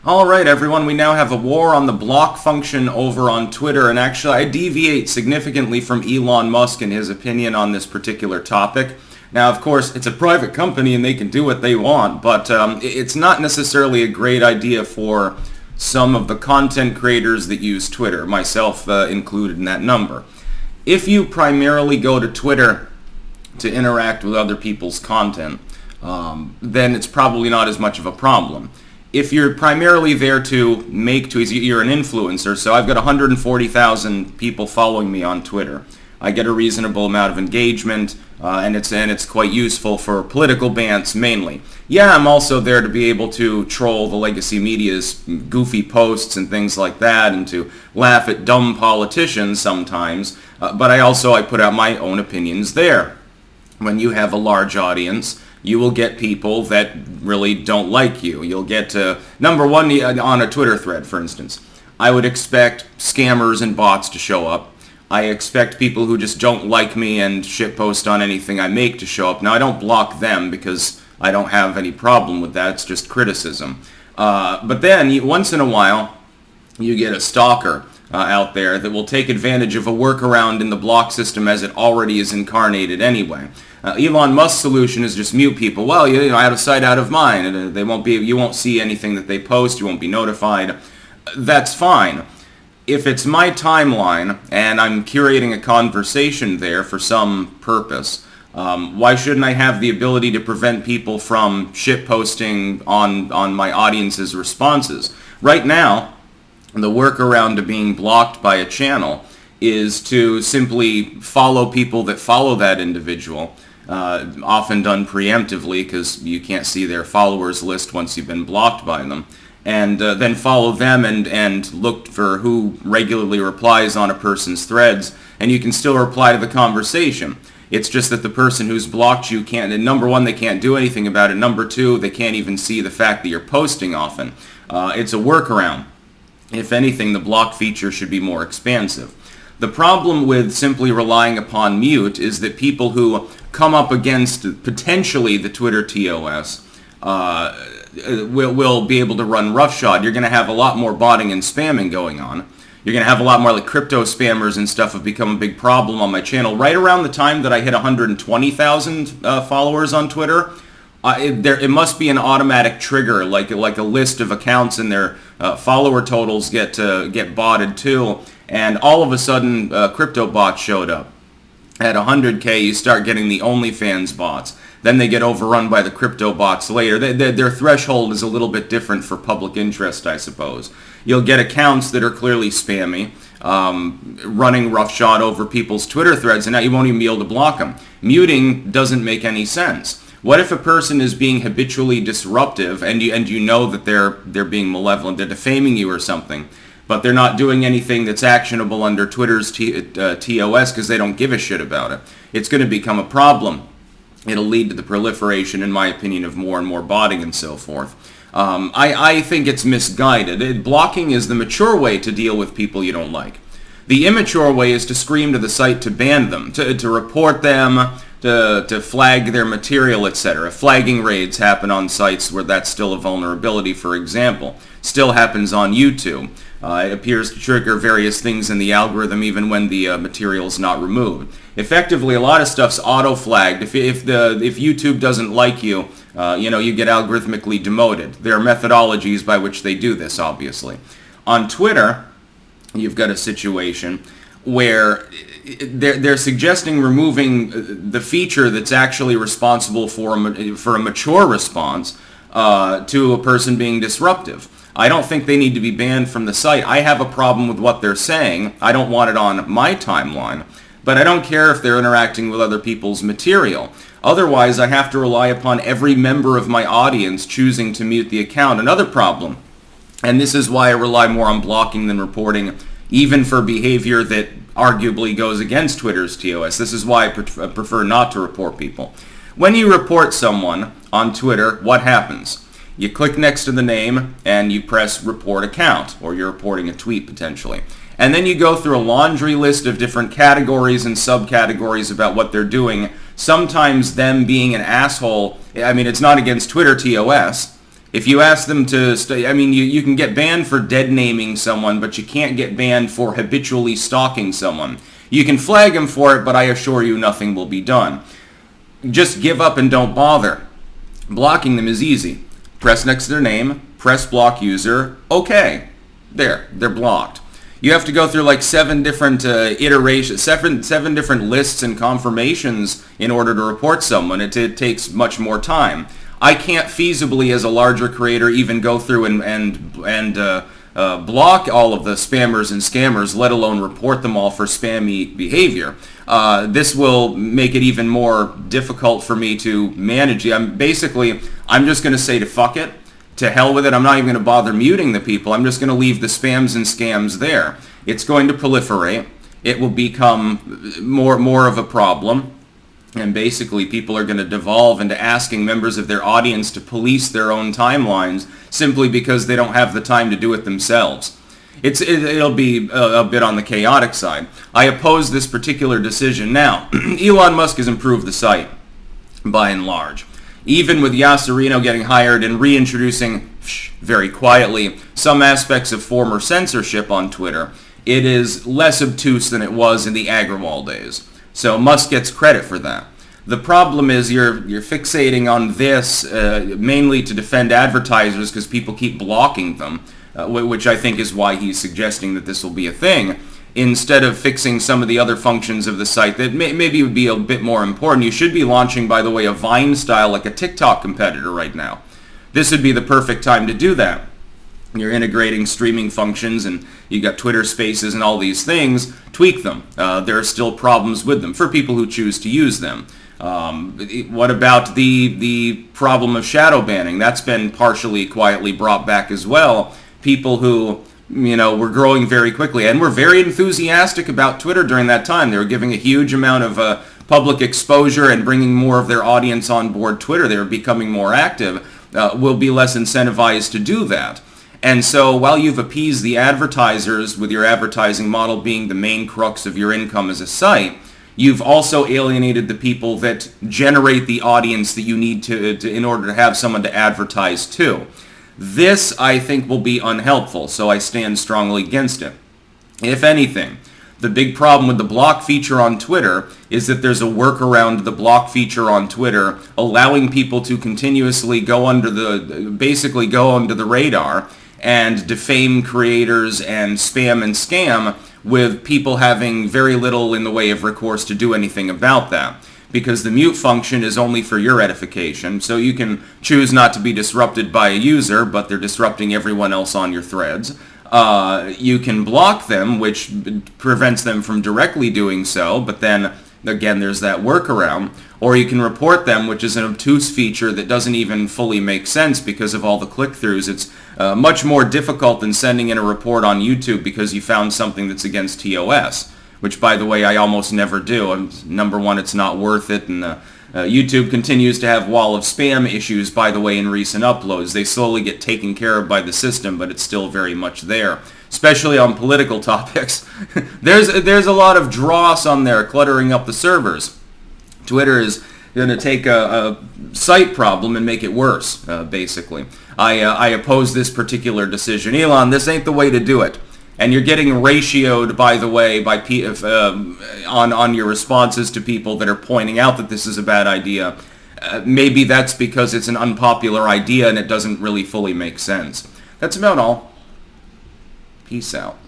All right, everyone, we now have a war on the block function over on Twitter, and actually I deviate significantly from Elon Musk and his opinion on this particular topic. Now, of course, it's a private company and they can do what they want, but it's not necessarily a great idea for some of the content creators that use Twitter, myself included in that number. If you primarily go to Twitter to interact with other people's content, then it's probably not as much of a problem. If you're primarily there to make tweets, you're an influencer, so I've got 140,000 people following me on Twitter. I get a reasonable amount of engagement, and it's quite useful for political bants mainly. Yeah, I'm also there to be able to troll the legacy media's goofy posts and things like that, and to laugh at dumb politicians sometimes, but I put out my own opinions there. When you have a large audience, you will get people that really don't like you. You'll get, number one, on a Twitter thread, for instance, I would expect scammers and bots to show up. I expect people who just don't like me and shitpost on anything I make to show up. Now, I don't block them because I don't have any problem with that. It's just criticism. But then, once in a while, you get a stalker out there that will take advantage of a workaround in the block system as it already is incarnated anyway. Elon Musk's solution is just mute people. Well, out of sight, out of mind. And you won't see anything that they post. You won't be notified. That's fine. If it's my timeline and I'm curating a conversation there for some purpose, why shouldn't I have the ability to prevent people from shitposting on my audience's responses? Right now, the workaround to being blocked by a channel is to simply follow people that follow that individual, often done preemptively because you can't see their followers list once you've been blocked by them, and then follow them and look for who regularly replies on a person's threads, and you can still reply to the conversation. It's just that the person who's blocked you can't, and number one, they can't do anything about it. Number two, they can't even see the fact that you're posting often. It's a workaround. If anything, the block feature should be more expansive. The problem with simply relying upon mute is that people who come up against potentially the Twitter TOS will be able to run roughshod. You're going to have a lot more botting and spamming going on. You're going to have a lot more like crypto spammers and stuff have become a big problem on my channel. Right around the time that I hit 120,000 followers on Twitter, it must be an automatic trigger, like a list of accounts and their follower totals get botted too, and all of a sudden crypto bots showed up. At 100K, you start getting the OnlyFans bots. Then they get overrun by the crypto bots later. Their threshold is a little bit different for public interest, I suppose. You'll get accounts that are clearly spammy, running roughshod over people's Twitter threads, and now you won't even be able to block them. Muting doesn't make any sense. What if a person is being habitually disruptive and you know that they're being malevolent, they're defaming you or something, but they're not doing anything that's actionable under Twitter's TOS because they don't give a shit about it? It's going to become a problem. It'll lead to the proliferation, in my opinion, of more and more botting and so forth. I think it's misguided. Blocking is the mature way to deal with people you don't like. The immature way is to scream to the site to ban them, to report them, to flag their material, etc. Flagging raids happen on sites where that's still a vulnerability, for example. Still happens on YouTube. It appears to trigger various things in the algorithm even when the material is not removed. Effectively, a lot of stuff's auto-flagged. If YouTube doesn't like you, you get algorithmically demoted. There are methodologies by which they do this, obviously. On Twitter, you've got a situation where they're suggesting removing the feature that's actually responsible for a mature response to a person being disruptive. I don't think they need to be banned from the site. I have a problem with what they're saying. I don't want it on my timeline, but I don't care if they're interacting with other people's material. Otherwise, I have to rely upon every member of my audience choosing to mute the account. Another problem, and this is why I rely more on blocking than reporting, even for behavior that arguably goes against Twitter's TOS. This is why I prefer not to report people. When you report someone on Twitter, what happens? You click next to the name and you press report account, or you're reporting a tweet potentially. And then you go through a laundry list of different categories and subcategories about what they're doing. Sometimes them being an asshole, I mean, it's not against Twitter TOS, If you ask them to stay, I mean, you can get banned for dead naming someone, but you can't get banned for habitually stalking someone. You can flag them for it, but I assure you nothing will be done. Just give up and don't bother. Blocking them is easy. Press next to their name, press block user, okay. There, they're blocked. You have to go through like 7 different iterations, seven different lists and confirmations in order to report someone. It takes much more time. I can't feasibly, as a larger creator, even go through and block all of the spammers and scammers, let alone report them all for spammy behavior. This will make it even more difficult for me to manage. I'm just going to say to fuck it. To hell with it. I'm not even going to bother muting the people. I'm just going to leave the spams and scams there. It's going to proliferate. It will become more of a problem. And basically people are going to devolve into asking members of their audience to police their own timelines simply because they don't have the time to do it themselves. It'll be a bit on the chaotic side. I oppose this particular decision. Now, Elon Musk has improved the site by and large. Even with Yasserino getting hired and reintroducing, very quietly, some aspects of former censorship on Twitter, it is less obtuse than it was in the Agrawal days. So Musk gets credit for that. The problem is you're fixating on this mainly to defend advertisers because people keep blocking them, which I think is why he's suggesting that this will be a thing, instead of fixing some of the other functions of the site that maybe would be a bit more important. You should be launching, by the way, a Vine style, like a TikTok competitor right now. This would be the perfect time to do that. You're integrating streaming functions and you got Twitter Spaces and all these things. Tweak them. There are still problems with them for people who choose to use them. What about the problem of shadow banning? That's been partially, quietly brought back as well. People who were growing very quickly and were very enthusiastic about Twitter during that time. They were giving a huge amount of public exposure and bringing more of their audience on board Twitter. They were becoming more active. Will be less incentivized to do that. And so while you've appeased the advertisers with your advertising model being the main crux of your income as a site, you've also alienated the people that generate the audience that you need to in order to have someone to advertise to. This, I think, will be unhelpful, so I stand strongly against it. If anything, the big problem with the block feature on Twitter is that there's a workaround the block feature on Twitter, allowing people to continuously go under the radar and defame creators and spam and scam, with people having very little in the way of recourse to do anything about that. Because the mute function is only for your edification, so you can choose not to be disrupted by a user, but they're disrupting everyone else on your threads. You can block them, which prevents them from directly doing so, but then, again, there's that workaround. Or you can report them, which is an obtuse feature that doesn't even fully make sense because of all the click-throughs. It's much more difficult than sending in a report on YouTube because you found something that's against TOS, which, by the way, I almost never do. Number one, it's not worth it, and YouTube continues to have wall of spam issues, by the way, in recent uploads. They slowly get taken care of by the system, but it's still very much there, especially on political topics. There's a lot of dross on there cluttering up the servers. Twitter is going to take a site problem and make it worse, basically. I oppose this particular decision. Elon, this ain't the way to do it. And you're getting ratioed, by the way, by on your responses to people that are pointing out that this is a bad idea. Maybe that's because it's an unpopular idea and it doesn't really fully make sense. That's about all. Peace out.